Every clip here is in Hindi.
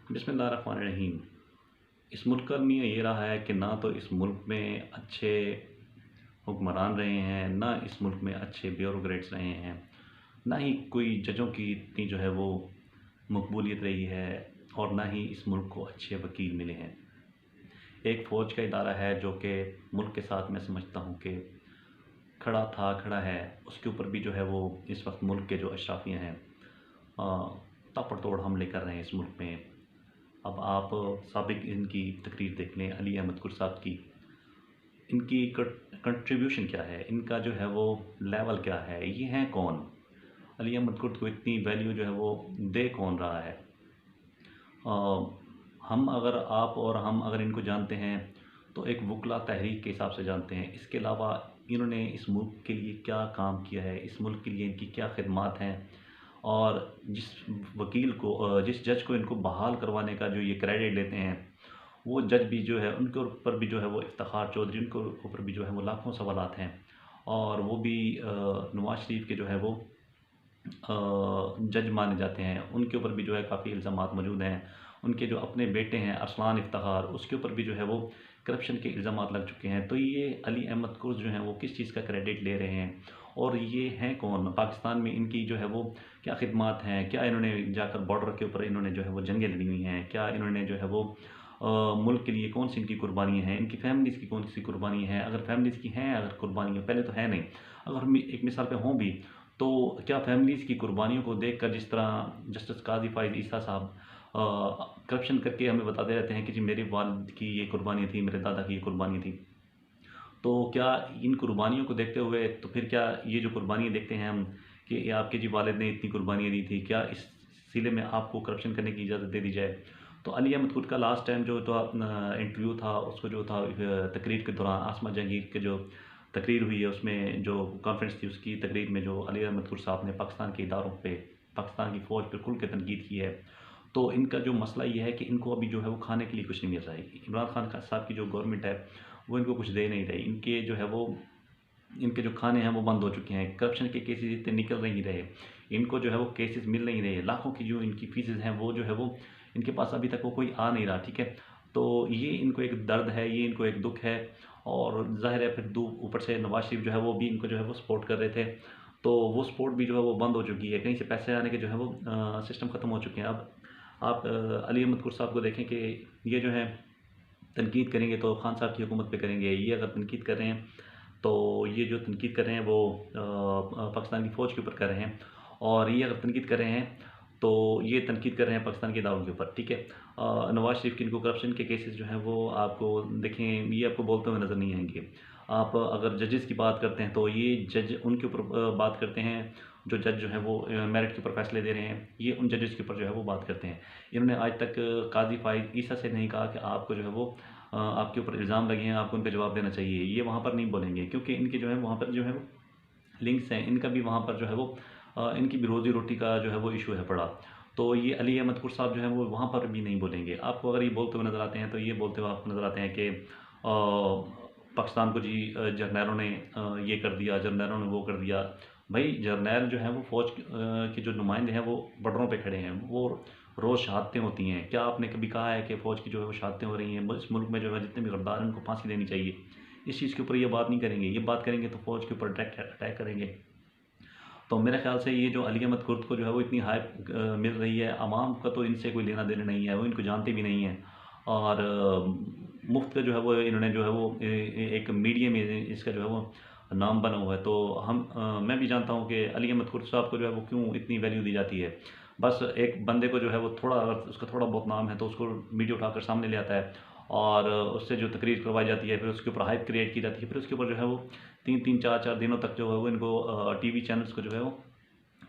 बिस्मिल्लाहिर्रहमानिर्रहीम। इस मुल्क का अलमिया ये रहा है कि ना तो इस मुल्क में अच्छे हुक्मरान रहे हैं, ना इस मुल्क में अच्छे ब्यूरोक्रेट्स रहे हैं, ना ही कोई जजों की इतनी जो है वो मकबूलियत रही है, और ना ही इस मुल्क को अच्छे वकील मिले हैं। एक फ़ौज का इदारा है जो कि मुल्क के साथ मैं समझता हूँ कि खड़ा है, उसके ऊपर भी जो है वो इस वक्त मुल्क के जो अशराफियाँ हैं ताबड़तोड़ हमले कर रहे हैं इस मुल्क में। अब आप साबिक इनकी तकरीर देख लें, अली अहमद कुर साहब की। इनकी कंट्रीब्यूशन क्या है, इनका जो है वो लेवल क्या है, ये हैं कौन? अली अहमद कुर्द को इतनी वैल्यू जो है वो दे कौन रहा है? हम अगर आप और हम अगर इनको जानते हैं तो एक वकला तहरीक के हिसाब से जानते हैं। इसके अलावा इन्होंने इस मुल्क के लिए क्या काम किया है, इस मुल्क के लिए इनकी क्या खिदमात हैं, और जिस वकील को जिस जज को इनको बहाल करवाने का जो ये क्रेडिट लेते हैं, वो जज भी जो है उनके ऊपर भी जो है वो इफ्तिखार चौधरी, उनके ऊपर भी जो है वो लाखों सवालात हैं। और वो भी नवाज शरीफ के जो है वो जज माने जाते हैं, उनके ऊपर भी जो है काफ़ी इल्ज़ामात मौजूद हैं। उनके जो अपने बेटे हैं अरसलान इफ्तिखार, उसके ऊपर भी जो है वो करप्शन के इल्ज़ामात लग चुके हैं। तो ये अली अहमद कुर्द जो हैं वो किस चीज़ का क्रेडिट ले रहे हैं, और ये हैं कौन? पाकिस्तान में इनकी जो है वो क्या खिदमात हैं? क्या इन्होंने जाकर बॉर्डर के ऊपर इन्होंने जो है वो जंगें लड़ी हुई हैं? क्या इन्होंने जो है वो मुल्क के लिए कौन सी इनकी कुर्बानियाँ हैं? इनकी फैमिलीज़ की कौन सी कुर्बानी है? अगर फैमिलीज़ की हैं अगर कुर्बानियाँ, पहले तो है नहीं, अगर हम एक मिसाल पे हों भी, तो क्या फैमिलीज़ की कुर्बानियों को देखकर, जिस तरह जस्टिस काज़ी फ़ाइज़ ईसा साहब करप्शन करके हमें बताते रहते हैं कि जी मेरे वालिद की ये कुर्बानी थी, मेरे दादा की ये कुर्बानी थी, तो क्या इन कुर्बानियों को देखते हुए तो फिर क्या ये जो कुर्बानियाँ देखते हैं हम कि ये आपके जी वालिद ने इतनी कुर्बानियाँ दी थी, क्या इस सिले में आपको करप्शन करने की इजाज़त दे दी जाए? तो अली अहमद खुद का लास्ट टाइम जो था इंटरव्यू था, उसको जो था तकरीर के दौरान आसमा जहांगीर के जो तकरीर हुई है, उसमें जो कॉन्फ्रेंस थी उसकी तकरीर में जो अली अहमद खुद साहब ने पाकिस्तान के इदारों पे, पाकिस्तान की फ़ौज पे खुल के तनकीद की है। तो इनका जो मसला ये है कि इनको अभी जो है वो खाने के लिए कुछ नहीं मिल रहा है। इमरान खान साहब की जो गवर्नमेंट है वो इनको कुछ दे नहीं रही। इनके जो है वो इनके जो खाने हैं वो बंद हो चुके हैं। करप्शन के केसेस इतने निकल नहीं रहे, इनको जो है वो केसेस मिल नहीं रहे। लाखों की जो इनकी फीसेस हैं वो जो है वो इनके पास अभी तक वो कोई आ नहीं रहा, ठीक है। तो ये इनको एक दर्द है, ये इनको एक दुख है, और ज़ाहिर है फिर ऊपर से नवाज शरीफ जो है वो भी इनको जो है वो सपोर्ट कर रहे थे, तो वो सपोर्ट भी जो है वो बंद हो चुकी है। कहीं से पैसे आने के जो है वो सिस्टम ख़त्म हो चुके हैं। अब आप अली अहमद कुर साहब को देखें कि ये जो है तनकीद करेंगे तो खान साहब की हुकूमत पे करेंगे। ये अगर तनकीद कर रहे हैं तो ये जो तनकीद कर रहे हैं वो पाकिस्तान की फ़ौज के ऊपर कर रहे हैं, और ये अगर तनकीद कर रहे हैं तो ये तनकीद कर रहे हैं पाकिस्तान के इदारों के ऊपर, ठीक है। नवाज शरीफ की इनको करप्शन के केसेस जो हैं वो आपको देखें, ये आपको बोलते हुए नज़र नहीं आएंगे। आप अगर जजेस की बात करते हैं तो ये जज उनके ऊपर बात करते हैं, जो जज जो है वो मेरिट के ऊपर फैसले दे रहे हैं, ये उन जजेस के ऊपर जो है वो बात करते हैं। इन्होंने आज तक काजी फ़ाइज़ ईसा से नहीं कहा कि आपको जो है वो आपके ऊपर इल्ज़ाम लगे हैं, आपको उन पे जवाब देना चाहिए। ये वहाँ पर नहीं बोलेंगे, क्योंकि इनके जो है वहाँ पर जो है वो लिंक्स हैं, इनका भी वहाँ पर जो है वो इनकी भी रोज़ी-रोटी का जो है वो इशू है बड़ा। तो ये अली अहमद कुर साहब जो हैं वो वहाँ पर भी नहीं बोलेंगे। आपको अगर ये बोलते हुए नज़र आते हैं तो ये बोलते हुए आपको नज़र आते हैं कि पाकिस्तान को जी जरनैलों ने ये कर दिया, जरनैलों ने वो कर दिया। भई जरनैल जो हैं वो फ़ौज के जो नुमाइंदे हैं वो बॉर्डरों पे खड़े हैं, वो रोज़ शहादतें होती हैं। क्या आपने कभी कहा है कि फ़ौज की जो है वो शहादतें हो रही हैं, इस मुल्क में जो है जितने भी गद्दार हैं उनको फांसी देनी चाहिए? इस चीज़ के ऊपर ये बात नहीं करेंगे। ये बात करेंगे तो फ़ौज के ऊपर डायरेक्ट अटैक करेंगे। तो मेरे ख़्याल से ये जो अली अहमद कुर्द को जो है वो इतनी हाइप मिल रही है, आवाम का तो इनसे कोई लेना-देना नहीं है, वो इनको जानते भी नहीं हैं, और मुफ़्त का जो है वो इन्होंने जो है वो एक मीडिया में इसका जो है वो नाम बना हुआ है। तो मैं भी जानता हूँ कि अली अहमद कुर्द साहब को जो है वो क्यों इतनी वैल्यू दी जाती है। बस एक बंदे को जो है वो थोड़ा, अगर उसका थोड़ा बहुत नाम है तो उसको मीडिया उठाकर सामने ले आता है, और उससे जो तकरीर करवाई जाती है, फिर उसके ऊपर हाइप क्रिएट की जाती है, फिर उसके ऊपर जो है वो 3-3 4-4 दिनों तक जो है वो इनको टीवी चैनल्स को जो है वो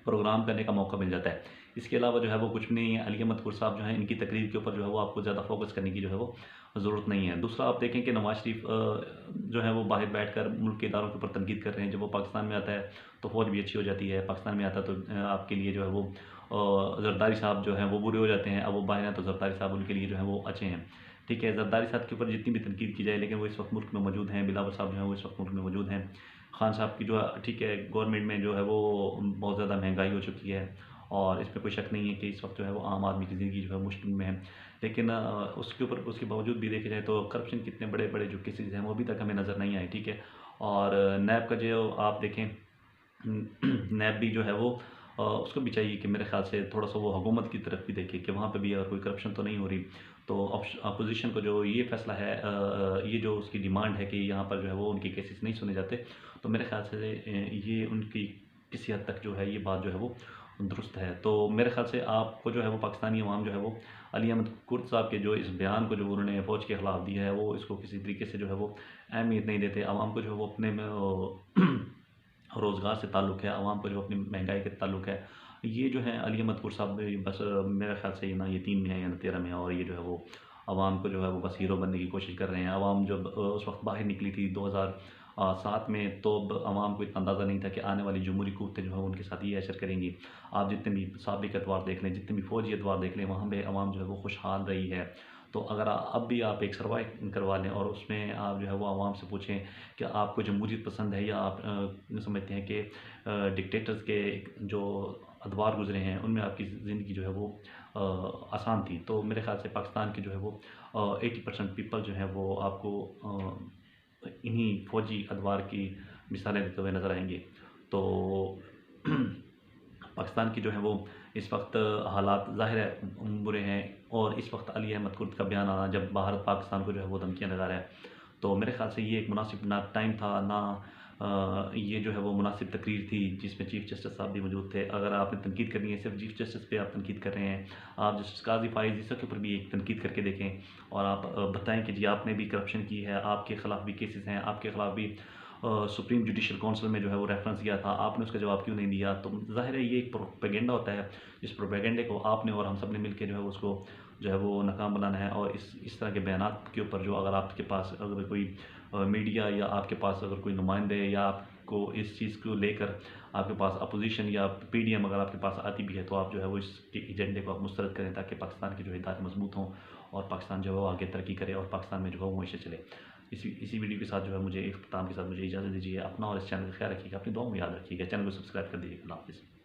प्रोग्राम करने का मौका मिल जाता है। इसके अलावा जो है वो कुछ भी नहीं है। अली अहमद कुर साहब जो हैं इनकी तकरीर के ऊपर जो है वो आपको ज़्यादा फ़ोकस करने की जो है वो ज़रूरत नहीं है। दूसरा, आप देखें कि नवाज शरीफ जो है वो बाहर बैठकर मुल्क के इदारों के ऊपर तनकीद कर रहे हैं। जब वो पाकिस्तान में आता है तो फ़ौज भी अच्छी हो जाती है, पाकिस्तान में आता है तो आपके लिए जो है वो जरदारी साहब जो हैं वो बुरे हो जाते हैं। अब वो बाहर हैं तो जरदारी साहब उनके लिए जो है वो अच्छे हैं, ठीक है। जरदारी साहब के ऊपर जितनी भी तनकीद की जाए, लेकिन वो इस वक्त मुल्क में मौजूद हैं। बिलावल साहब जो हैं वो इस वक्त मुल्क में मौजूद हैं। खान साहब की जो है, ठीक है, गवर्नमेंट में जो है वो बहुत ज़्यादा महंगाई हो चुकी है, और इसमें कोई शक नहीं है कि इस वक्त जो है वो आम आदमी की ज़िंदगी जो है मुश्किल में है। लेकिन उसके ऊपर उसके बावजूद भी देखा जाए तो करप्शन कितने बड़े बड़े जो केसेज हैं वो अभी तक हमें नज़र नहीं आए, ठीक है। और नैब का जो आप देखें, नैब भी जो है वो उसको भी चाहिए कि मेरे ख्याल से थोड़ा सा वो हुकूमत की तरफ भी देखे कि वहाँ पे भी अगर कोई करप्शन तो नहीं हो रही। तो अपोजिशन को जो ये फैसला है, ये जो उसकी डिमांड है कि यहाँ पर जो है वो उनके केसेस नहीं सुने जाते, तो मेरे ख्याल से ये उनकी किसी हद तक जो है ये बात जो है वो दुरुस्त है। तो मेरे ख्याल से आपको जो है वो पाकिस्तानी अवाम जो है वो अली अहमद कुर्द साहब के जो इस बयान को जो उन्होंने फ़ौज के ख़िलाफ़ दिया है, वो इसको किसी तरीके से जो है वो अहमियत नहीं देते। आवाम को जो है वो अपने में रोज़गार से ताल्लुक़ है, आवाम को जो अपनी महंगाई के ताल्लुक़ है। ये जो है अली अहमद कुर्द साहब बस मेरे ख्याल से ना ये 3 में है या ना 13 में है, और ये जो है वो आवाम को जो है वो बस हीरो बनने की कोशिश कर रहे हैं। आवाम जब उस वक्त बाहर निकली थी 2007 में, तो आवाम को इतना अंदाज़ा नहीं था कि आने वाली जमहूरी कुव्वतें जो है उनके साथ ये असर करेंगी। आप जितने भी साबिक अदवार देख लें, जितने भी फ़ौजी अदवार देख लें, वहाँ पे आवाम जो है वो खुशहाल रही है। तो अगर अब भी आप एक सर्वे करवा लें और उसमें आप जो है वो आवाम से पूछें कि आपको जमहूरियत पसंद है या आप समझते हैं कि डिक्टेटर्स के जो अदवार गुजरे हैं उनमें आपकी ज़िंदगी जो है वो आसान थी, तो मेरे ख्याल से पाकिस्तान के जो है वो 80% पीपल जो है वो आपको इन्हीं फ़ौजी अदवार की मिसालें देते हुए नज़र आएंगे। तो पाकिस्तान की जो है वो इस वक्त हालात ज़ाहिर है बुरे हैं, और इस वक्त अली अहमद कुर्द का बयान आना, जब भारत पाकिस्तान को जो है वो धमकियाँ लगा रहा है, तो मेरे ख्याल से ये एक मुनासिब ना टाइम था ना ये जो है वो मुनासिब तकरीर थी जिसमें चीफ़ जस्टिस साहब भी मौजूद थे। अगर आपने तनकीद करनी है, सिर्फ चीफ़ जस्टिस पे आप तनकीद कर रहे हैं, आप जस्टिस काज़ी फ़ाइज़ ईसा के ऊपर भी एक तनकीद करके देखें और आप बताएं कि जी आपने भी करप्शन की है, आपके ख़िलाफ़ भी केसेस हैं, आपके ख़िलाफ़ भी सुप्रीम जुडिशल काउंसिल में जो है वो रेफरेंस दिया था, आपने उसका जवाब क्यों नहीं दिया। तो ज़ाहिर है ये एक प्रोपेगेंडा होता है, जिस प्रोपेगेंडे को आपने और हम सब ने मिलकर जो है उसको जो है वो नाकाम बनाना है। और इस तरह के बयानात के ऊपर जो अगर आपके पास अगर कोई मीडिया या आपके पास अगर कोई नुमाइंदे या आपको इस चीज़ को लेकर आपके पास अपोजिशन या पीडीएम अगर आपके पास आती भी है, तो आप जो है वो इसके एजेंडे को आप मुस्तरद करें ताकि पाकिस्तान के जो इदारे मजबूत हों और पाकिस्तान जो है वो आगे तरक्की करे और पाकिस्तान में जो है वो हमेशा चले। इसी वीडियो के साथ जो है मुझे इख्तिताम के साथ मुझे इजाज़त दीजिए। अपना और इस चैनल का ख्याल रखिएगा, अपनी दुआओं में याद रखिएगा, चैनल को सब्सक्राइब कर दीजिएगा। अल्लाह हाफ़िज़।